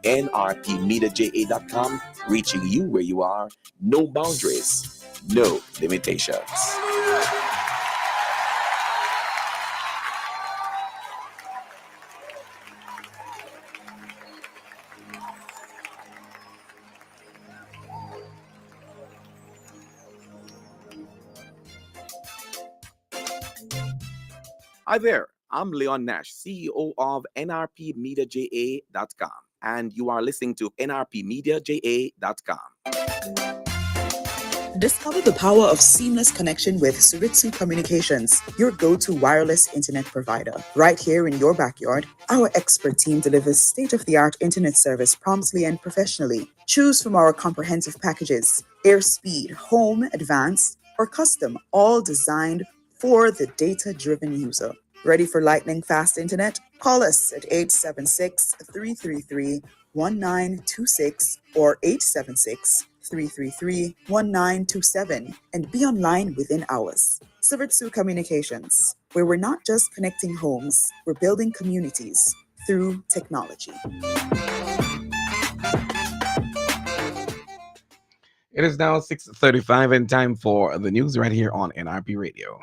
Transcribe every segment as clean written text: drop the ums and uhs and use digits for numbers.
nrpmediaja.com, reaching you where you are. No boundaries, no limitations. Hi there, I'm Leon Nash, CEO of NRPmediaja.com, and you are listening to NRPmediaja.com. Discover the power of seamless connection with Suritsu Communications, your go-to wireless internet provider. Right here in your backyard, our expert team delivers state-of-the-art internet service promptly and professionally. Choose from our comprehensive packages: AirSpeed, Home, Advanced, or Custom, all designed for the data-driven user. Ready for lightning-fast internet? Call us at 876-333-1926 or 876-333-1927 and be online within hours. Suritsu Communications, where we're not just connecting homes, we're building communities through technology. It is now 6:35 and time for the news right here on NRP Radio.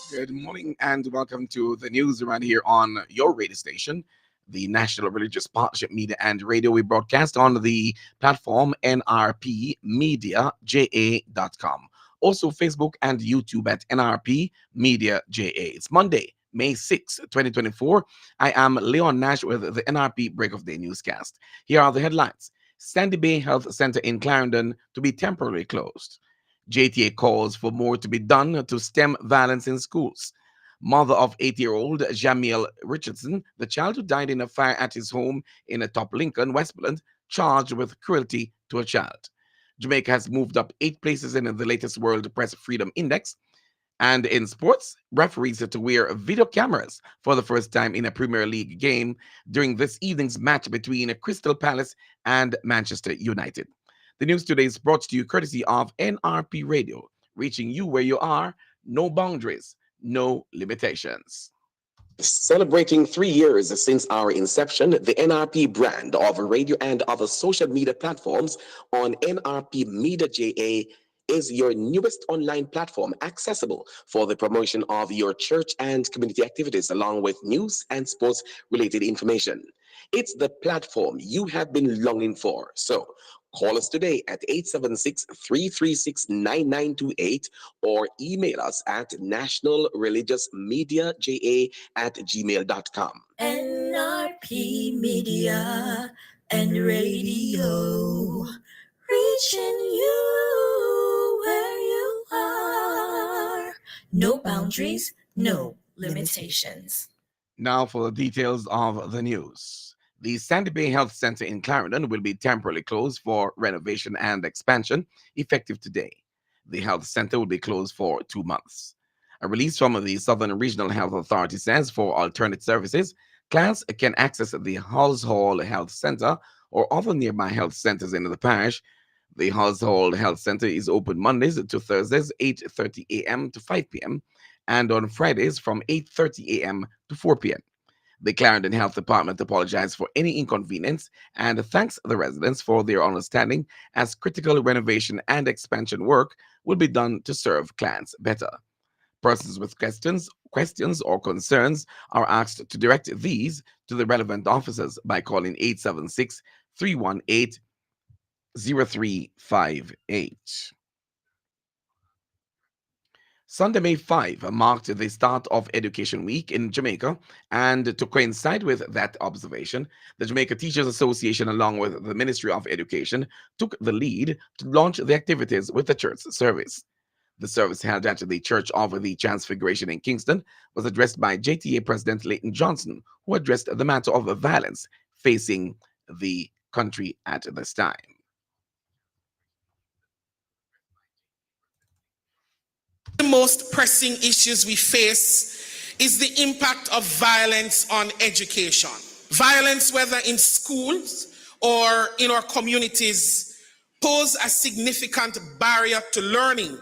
Good morning and welcome to the news right here on your radio station, the National Religious Partnership Media and Radio. We broadcast on the platform nrpmediaja.com. Also Facebook and YouTube at NRP Media JA. It's Monday, May 6, 2024. I am Leon Nash with the NRP Break of Day newscast. Here are the headlines. Sandy Bay Health Center in Clarendon to be temporarily closed. JTA calls for more to be done to stem violence in schools. Mother of 80-year-old Jamiel Richardson, the child who died in a fire at his home in a Top Lincoln, Westmoreland, charged with cruelty to a child. Jamaica has moved up 8 places in the latest World Press Freedom Index. And in sports, referees are to wear video cameras for the first time in a Premier League game during this evening's match between Crystal Palace and Manchester United. The news today is brought to you courtesy of NRP Radio, reaching you where you are, no boundaries, no limitations. Celebrating 3 years since our inception, the NRP brand of radio and other social media platforms on NRP Media JA is your newest online platform accessible for the promotion of your church and community activities, along with news and sports related information. It's the platform you have been longing for. So call us today at 876-336-9928 or email us at nationalreligiousmediaja@gmail.com. NRP Media and Radio, reaching you where you are. No boundaries, no limitations. Now for the details of the news. The Sandy Bay Health Center in Clarendon will be temporarily closed for renovation and expansion effective today. The health center will be closed for 2 months. A release from the Southern Regional Health Authority says for alternate services, clients can access the Halls Hall Health Center or other nearby health centers in the parish. The Halls Hall Health Center is open Mondays to Thursdays, 8:30 a.m. to 5 p.m., and on Fridays from 8:30 a.m. to 4 p.m. The Clarendon Health Department apologized for any inconvenience and thanks the residents for their understanding as critical renovation and expansion work will be done to serve clients better. Persons with questions or concerns are asked to direct these to the relevant officers by calling 876-318-0358. Sunday, May 5, marked the start of Education Week in Jamaica, and to coincide with that observation, the Jamaica Teachers Association, along with the Ministry of Education, took the lead to launch the activities with the church service. The service held at the Church of the Transfiguration in Kingston was addressed by JTA President Leighton Johnson, who addressed the matter of violence facing the country at this time. The most pressing issues we face is the impact of violence on education. Violence, whether in schools or in our communities, pose a significant barrier to learning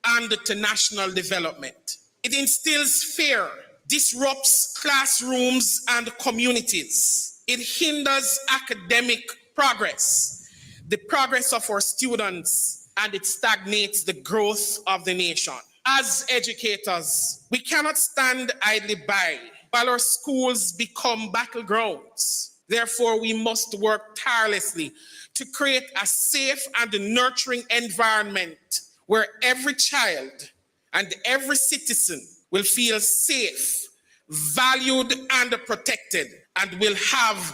and to national development. It instills fear, disrupts classrooms and communities. It hinders academic progress, the progress of our students, and it stagnates the growth of the nation. As educators, we cannot stand idly by while our schools become battlegrounds. Therefore, we must work tirelessly to create a safe and nurturing environment where every child and every citizen will feel safe, valued, and protected, and will have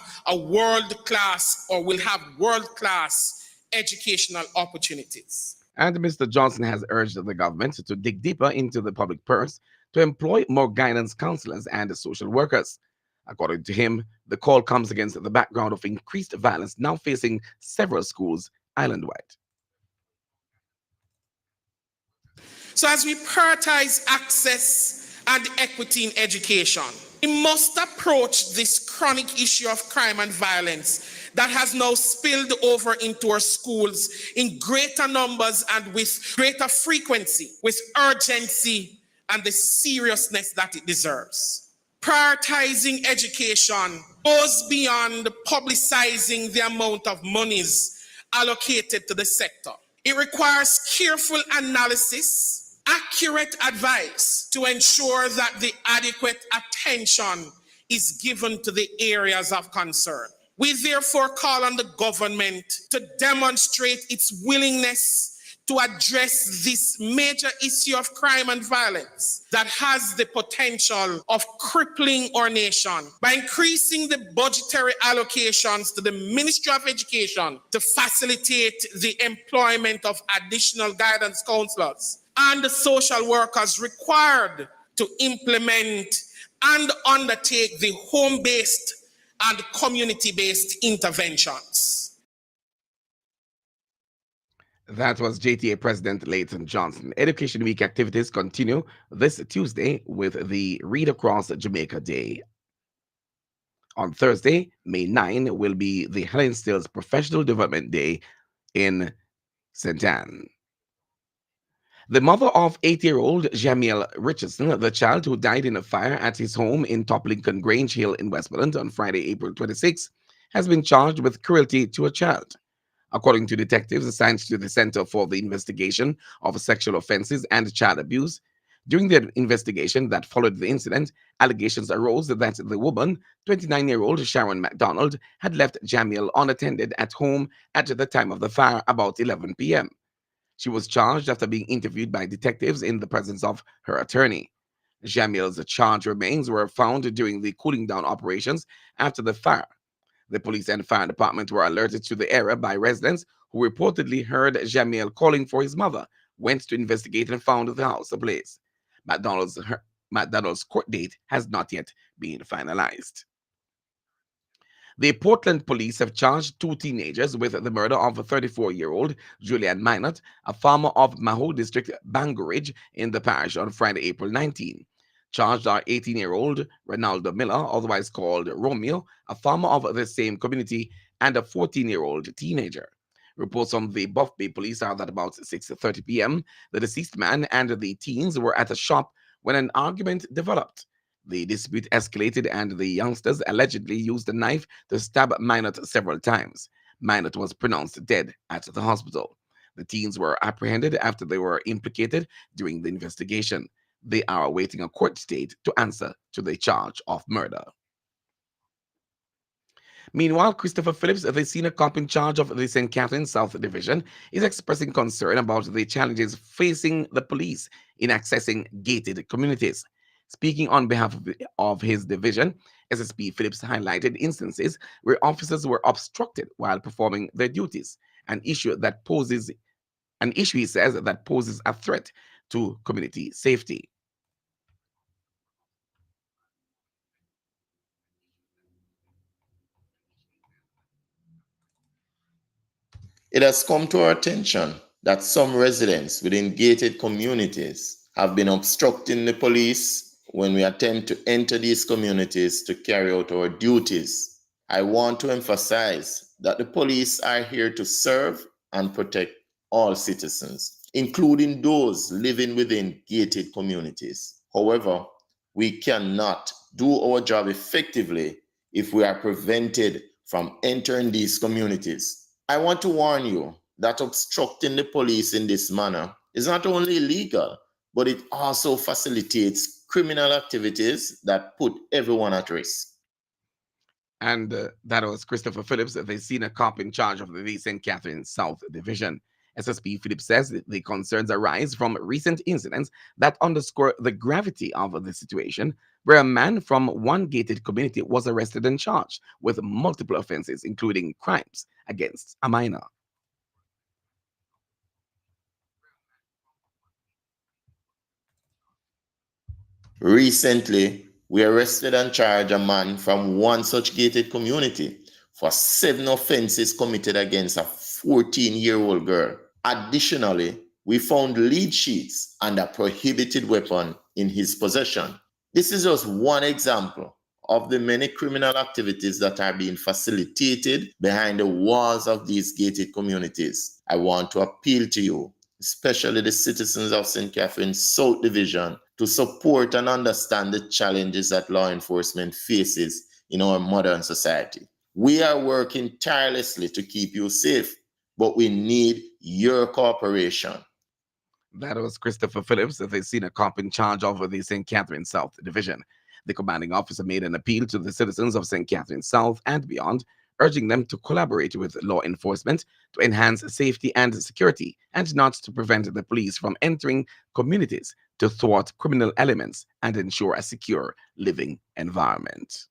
world-class educational opportunities. And Mr. Johnson has urged the government to dig deeper into the public purse to employ more guidance counselors and social workers. According to him, the call comes against the background of increased violence now facing several schools island-wide. So as we prioritize access and equity in education, we must approach this chronic issue of crime and violence that has now spilled over into our schools in greater numbers and with greater frequency, with urgency and the seriousness that it deserves. Prioritizing education goes beyond publicizing the amount of monies allocated to the sector. It requires careful analysis, accurate advice to ensure that the adequate attention is given to the areas of concern. We therefore call on the government to demonstrate its willingness to address this major issue of crime and violence that has the potential of crippling our nation by increasing the budgetary allocations to the Ministry of Education to facilitate the employment of additional guidance counselors and the social workers required to implement and undertake the home-based and community-based interventions. That was JTA President Leighton Johnson. Education Week activities continue this Tuesday with the Read Across Jamaica Day. On Thursday, May 9, will be the Helen Stills Professional Development Day in St. Anne. The mother of 8-year-old Jamiel Richardson, the child who died in a fire at his home in Top Lincoln Grange Hill in Westmoreland on Friday, April 26, has been charged with cruelty to a child. According to detectives assigned to the Center for the Investigation of Sexual Offenses and Child Abuse, during the investigation that followed the incident, allegations arose that the woman, 29-year-old Sharon McDonald, had left Jamiel unattended at home at the time of the fire about 11 p.m. She was charged after being interviewed by detectives in the presence of her attorney. Jamiel's charged remains were found during the cooling down operations after the fire. The police and fire department were alerted to the area by residents who reportedly heard Jamiel calling for his mother, went to investigate and found the house ablaze. McDonald's court date has not yet been finalized. The Portland police have charged 2 teenagers with the murder of 34-year-old Julian Minot, a farmer of Maho District, Bangoridge, in the parish on Friday, April 19. Charged are 18-year-old Ronaldo Miller, otherwise called Romeo, a farmer of the same community, and a 14-year-old teenager. Reports from the Buff Bay police are that about 6:30 p.m., the deceased man and the teens were at a shop when an argument developed. The dispute escalated and the youngsters allegedly used a knife to stab Minot several times. Minot was pronounced dead at the hospital. The teens were apprehended after they were implicated during the investigation. They are awaiting a court date to answer to the charge of murder. Meanwhile, Christopher Phillips, the senior cop in charge of the St. Catherine South Division, is expressing concern about the challenges facing the police in accessing gated communities. Speaking on behalf of his division, SSP Phillips highlighted instances where officers were obstructed while performing their duties, an issue he says that poses a threat to community safety. It has come to our attention that some residents within gated communities have been obstructing the police when we attempt to enter these communities to carry out our duties. I want to emphasize that the police are here to serve and protect all citizens, including those living within gated communities. However, we cannot do our job effectively if we are prevented from entering these communities. I want to warn you that obstructing the police in this manner is not only illegal, but it also facilitates criminal activities that put everyone at risk. And that was Christopher Phillips, the senior cop in charge of the St. Catherine South Division. SSP Phillips says that the concerns arise from recent incidents that underscore the gravity of the situation, where a man from one gated community was arrested and charged with multiple offenses, including crimes against a minor. Recently, we arrested and charged a man from one such gated community for 7 offenses committed against a 14-year-old girl. Additionally, we found lead sheets and a prohibited weapon in his possession. This is just one example of the many criminal activities that are being facilitated behind the walls of these gated communities. I want to appeal to you, especially the citizens of St. Catherine's South Division, to support and understand the challenges that law enforcement faces in our modern society. We are working tirelessly to keep you safe, but we need your cooperation. That was Christopher Phillips, the senior cop in charge of the St. Catherine South Division. The commanding officer made an appeal to the citizens of St. Catherine South and beyond, urging them to collaborate with law enforcement to enhance safety and security and not to prevent the police from entering communities to thwart criminal elements and ensure a secure living environment.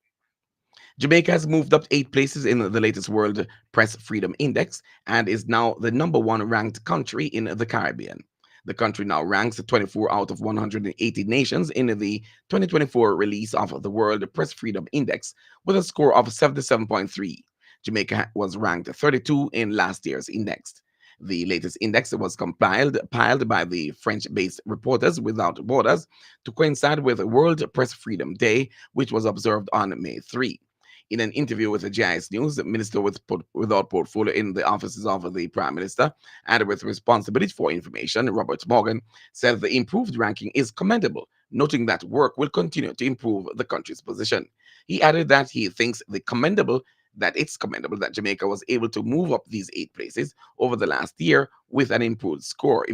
Jamaica has moved up 8 places in the latest World Press Freedom Index and is now the number one ranked country in the Caribbean. The country now ranks 24 out of 180 nations in the 2024 release of the World Press Freedom Index with a score of 77.3. Jamaica was ranked 32 in last year's index. The latest index was compiled by the French-based Reporters Without Borders to coincide with World Press Freedom Day, which was observed on May 3. In an interview with the GIS News, the minister without portfolio in the offices of the Prime Minister and with responsibility for information, Robert Morgan, said the improved ranking is commendable, noting that work will continue to improve the country's position. He added that he thinks it's commendable that Jamaica was able to move up these 8 places over the last year with an improved score.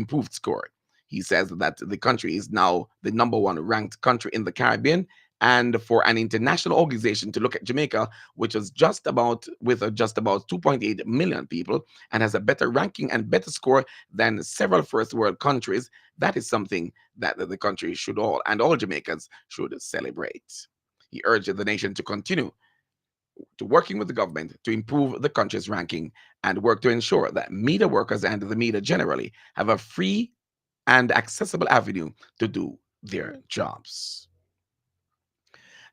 He says that the country is now the number one ranked country in the Caribbean, and for an international organization to look at Jamaica, which is just about 2.8 million people and has a better ranking and better score than several first world countries, that is something that the country should all Jamaicans should celebrate. He urged the nation to continue to working with the government to improve the country's ranking and work to ensure that media workers and the media generally have a free and accessible avenue to do their jobs.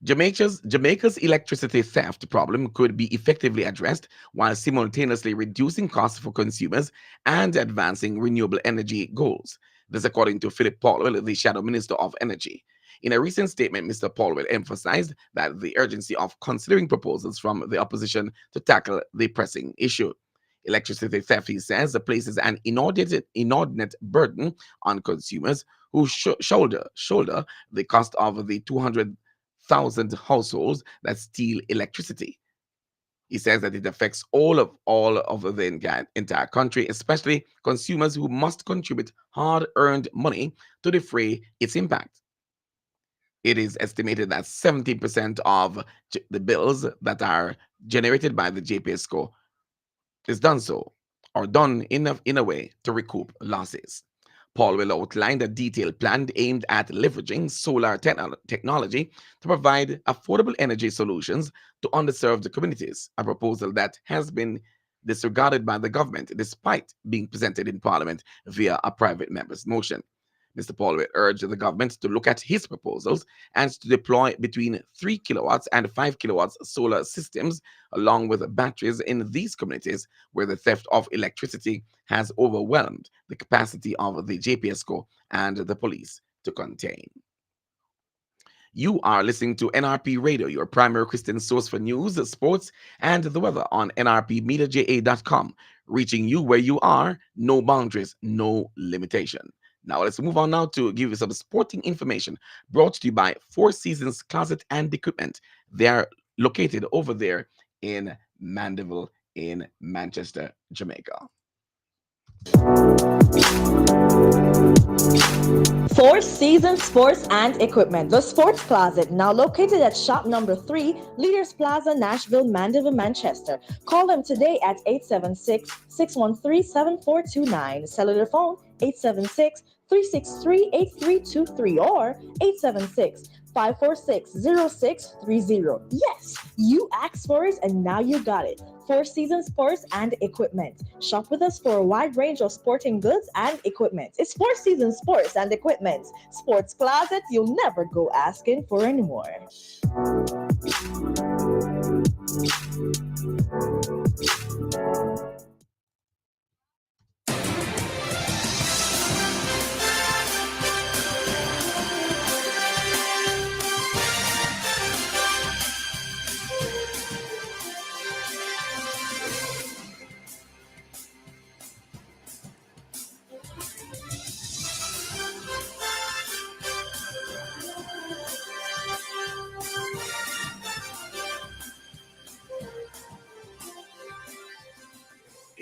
Jamaica's electricity theft problem could be effectively addressed while simultaneously reducing costs for consumers and advancing renewable energy goals. This, according to Philip Paulwell, the Shadow Minister of Energy. In a recent statement, Mr. Paulwell emphasized that the urgency of considering proposals from the opposition to tackle the pressing issue. Electricity theft, he says, places an inordinate burden on consumers who shoulder the cost of the 200,000 households that steal electricity. He says that it affects all of the entire country, especially consumers who must contribute hard-earned money to defray its impact. It is estimated that 70% of the bills that are generated by the JPSCO is done in a way to recoup losses. Paul will outline a detailed plan aimed at leveraging solar technology to provide affordable energy solutions to underserved communities, a proposal that has been disregarded by the government despite being presented in Parliament via a private member's motion. Mr. Paul urged the government to look at his proposals and to deploy between 3 kilowatts and 5 kilowatts solar systems along with batteries in these communities where the theft of electricity has overwhelmed the capacity of the JPSCO and the police to contain. You are listening to NRP Radio, your primary Christian source for news, sports, and the weather on nrpmediaja.com. Reaching you where you are, no boundaries, no limitation. Now let's move on now to give you some sporting information brought to you by Four Seasons Closet and Equipment. They are located over there in Mandeville in Manchester, Jamaica. Four Seasons Sports and Equipment, the Sports Closet, now located at shop number 3, Leaders Plaza, Nashville, Mandeville, Manchester. Call them today at 876-613-7429. Cellular phone 876-363-8323 or 876-546-0630. Yes, you asked for it and now you got it. Four Seasons Sports and Equipment. Shop with us for a wide range of sporting goods and equipment. It's Four Seasons Sports and Equipment. Sports Closet, you'll never go asking for anymore.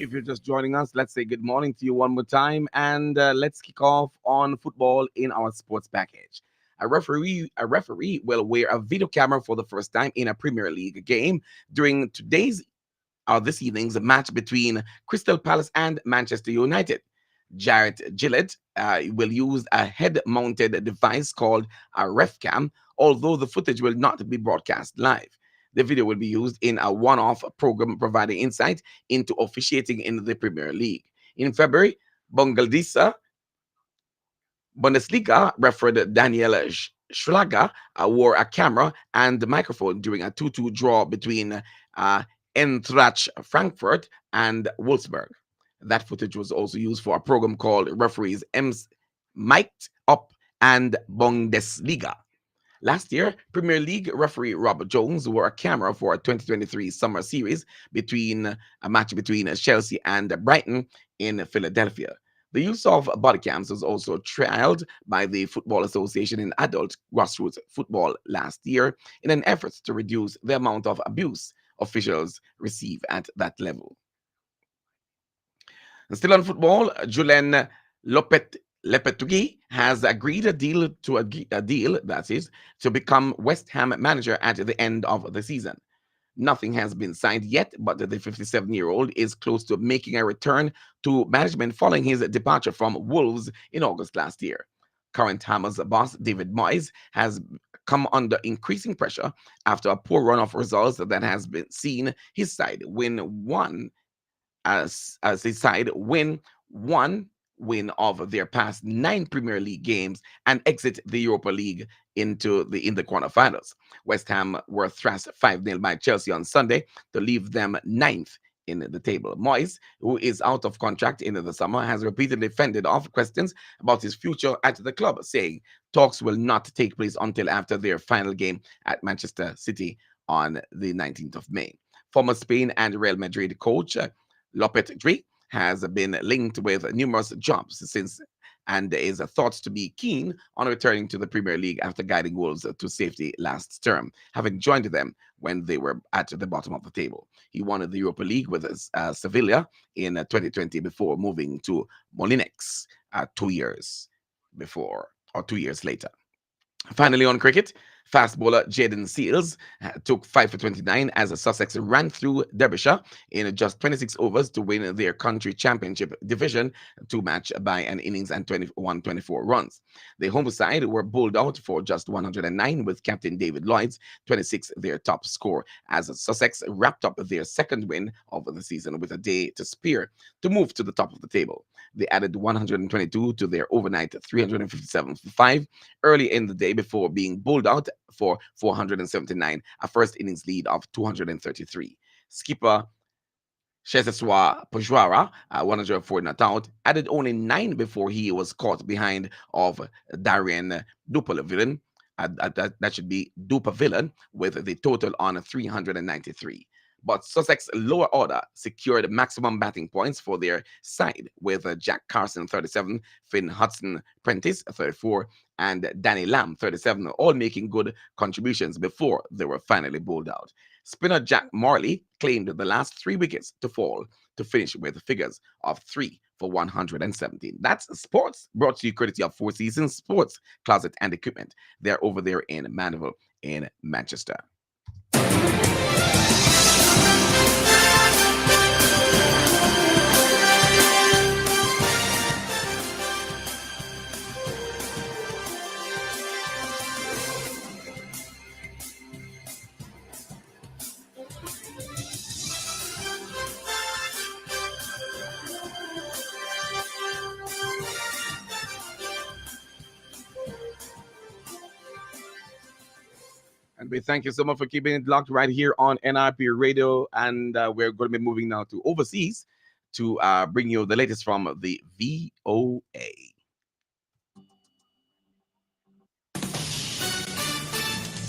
If you're just joining us, let's say good morning to you one more time, and let's kick off on football in our sports package. A referee will wear a video camera for the first time in a Premier League game during this evening's match between Crystal Palace and Manchester United. Jarrett Gillett will use a head-mounted device called a ref cam, although the footage will not be broadcast live. The video will be used in a one-off program providing insight into officiating in the Premier League. In February, Bundesliga referee Daniel Schlager wore a camera and microphone during a 2-2 draw between Eintracht Frankfurt and Wolfsburg. That footage was also used for a program called Referees Mic'd Up and Bundesliga. Last year, Premier League referee Robert Jones wore a camera for a 2023 summer series a match between Chelsea and Brighton in Philadelphia. The use of body cams was also trialed by the Football Association in adult grassroots football last year in an effort to reduce the amount of abuse officials receive at that level. And still on football, Julien Lopetegui has agreed a deal that is to become West Ham manager at the end of the season. Nothing has been signed yet, but the 57-year-old is close to making a return to management following his departure from Wolves in August last year. Current Hammers boss David Moyes has come under increasing pressure after a poor run of results that has been seen his side win one of their past 9 Premier League games and exit the Europa League in the quarterfinals. West Ham were thrashed 5-0 by Chelsea on Sunday to leave them 9th in the table. Moyes, who is out of contract in the summer, has repeatedly fended off questions about his future at the club, saying talks will not take place until after their final game at Manchester City on the 19th of May. Former Spain and Real Madrid coach Lopetegui has been linked with numerous jobs since and is thought to be keen on returning to the Premier League after guiding Wolves to safety last term, having joined them when they were at the bottom of the table. He won the Europa League with Sevilla in 2020 before moving to Molineux 2 years later. Finally, on cricket, Fast bowler Jaden Seals took 5 for 29 as the Sussex ran through Derbyshire in just 26 overs to win their country championship division two match by an innings and 24 runs. The home side were bowled out for just 109 with captain David Lloyd's 26 their top score as Sussex wrapped up their second win of the season with a day to spare to move to the top of the table. They added 122 to their overnight 357 for 5 early in the day before being bowled out for 479, a first innings lead of 233. Skipper Sheseswa Pujwara, 104 not out, added only 9 before he was caught behind of Darian Dupavillain. That should be Dupavillain with the total on 393. But Sussex lower order secured maximum batting points for their side with Jack Carson 37, Finn Hudson Prentice 34, and Danny Lamb 37, all making good contributions before they were finally bowled out. Spinner Jack Morley claimed the last 3 wickets to fall to finish with figures of 3 for 117. That's sports, brought to you courtesy of Four Seasons Sports Closet and Equipment. They're over there in Mandeville in Manchester. And we thank you so much for keeping it locked right here on NRP Radio. And we're going to be moving now to overseas to bring you the latest from the VOA.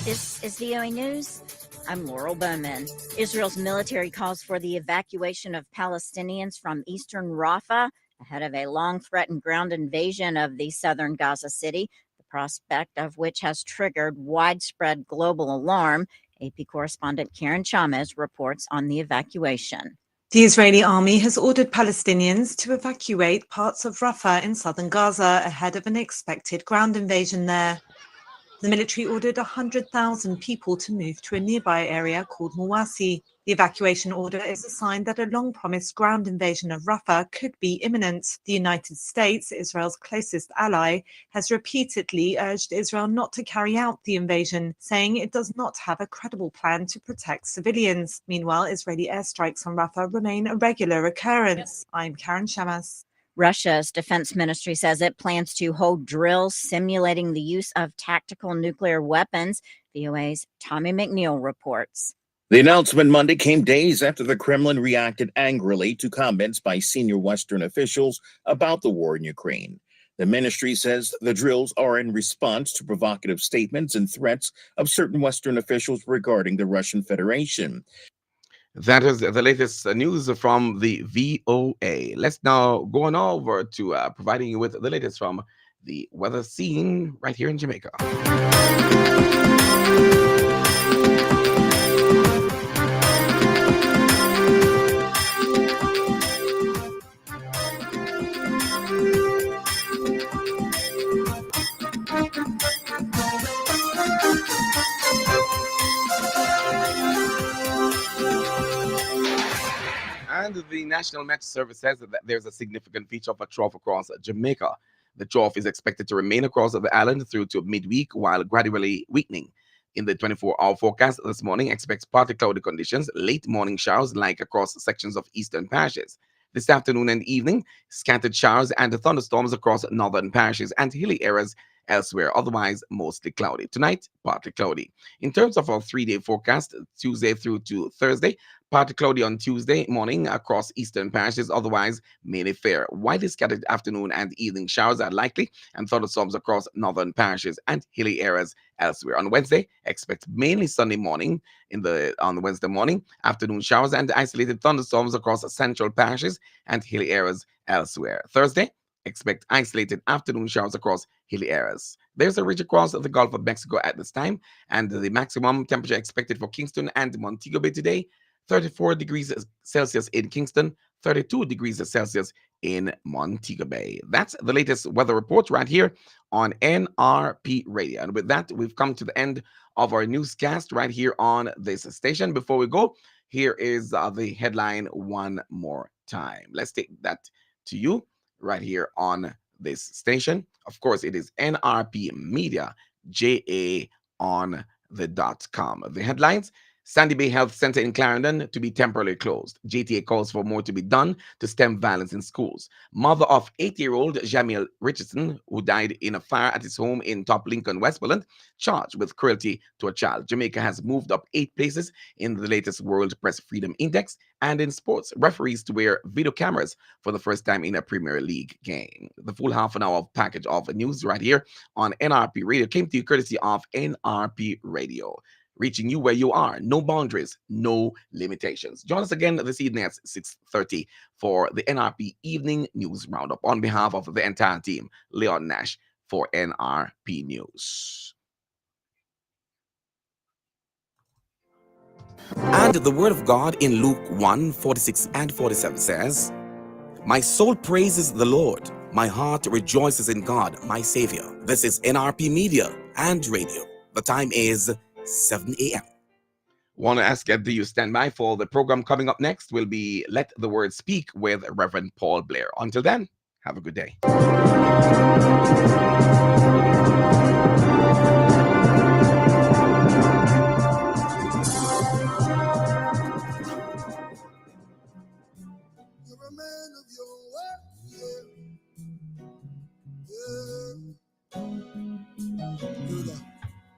This is VOA News. I'm Laurel Bowman. Israel's military calls for the evacuation of Palestinians from eastern Rafah ahead of a long-threatened ground invasion of the southern Gaza city, the prospect of which has triggered widespread global alarm. AP correspondent Karen Chalmers reports on the evacuation. The Israeli army has ordered Palestinians to evacuate parts of Rafah in southern Gaza ahead of an expected ground invasion there. The military ordered 100,000 people to move to a nearby area called Mawasi. The evacuation order is a sign that a long-promised ground invasion of Rafah could be imminent. The United States, Israel's closest ally, has repeatedly urged Israel not to carry out the invasion, saying it does not have a credible plan to protect civilians. Meanwhile, Israeli airstrikes on Rafah remain a regular occurrence. I'm Karen Shamas. Russia's defense ministry says it plans to hold drills simulating the use of tactical nuclear weapons. VOA's Tommy McNeil reports. The announcement Monday came days after the Kremlin reacted angrily to comments by senior Western officials about the war in Ukraine. The ministry says the drills are in response to provocative statements and threats of certain Western officials regarding the Russian Federation. That is the latest news from the VOA. Let's now go on over to providing you with the latest from the weather scene right here in Jamaica. And the National Met Service says that there's a significant feature of a trough across Jamaica. The trough is expected to remain across the island through to midweek while gradually weakening. In the 24-hour forecast this morning, expects partly cloudy conditions, late morning showers like across sections of eastern parishes. This afternoon and evening, scattered showers and thunderstorms across northern parishes and hilly areas elsewhere, otherwise mostly cloudy. Tonight, partly cloudy. In terms of our 3-day forecast, Tuesday through to Thursday, partly cloudy on Tuesday morning across eastern parishes, otherwise mainly fair. Widely scattered afternoon and evening showers are likely, and thunderstorms across northern parishes and hilly areas elsewhere. On Wednesday, expect mainly sunny morning on Wednesday morning, afternoon showers and isolated thunderstorms across central parishes and hilly areas elsewhere. Thursday, expect isolated afternoon showers across hilly areas. There's a ridge across the Gulf of Mexico at this time, and the maximum temperature expected for Kingston and Montego Bay today, 34 degrees Celsius in Kingston, 32 degrees Celsius in Montego Bay. That's the latest weather report right here on NRP Radio. And with that, we've come to the end of our newscast right here on this station. Before we go, here is the headline one more time. Let's take that to you right here on this station. Of course, it is NRP Media JA on the .com. The headlines: Sandy Bay Health Center in Clarendon to be temporarily closed. JTA calls for more to be done to stem violence in schools. Mother of 80-year-old Jamil Richardson, who died in a fire at his home in Top Lincoln, Westmoreland, charged with cruelty to a child. Jamaica has moved up 8 places in the latest World Press Freedom Index. And in sports, referees to wear video cameras for the first time in a Premier League game. The full half an hour of package of news right here on NRP Radio came to you courtesy of NRP Radio, reaching you where you are. No boundaries, no limitations. Join us again this evening at 6:30 for the NRP Evening News Roundup. On behalf of the entire team, Leon Nash for NRP News. And the word of God in Luke 1:46 and 47 says, "My soul praises the Lord. My heart rejoices in God, my Savior." This is NRP Media and Radio. The time is 7 a.m. Want to ask, do you stand by for the program coming up next? Will be Let the Word Speak with Reverend Paul Blair. Until then, have a good day. You're a man of your word, yeah. Here we go.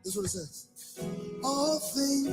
This is what it says. All things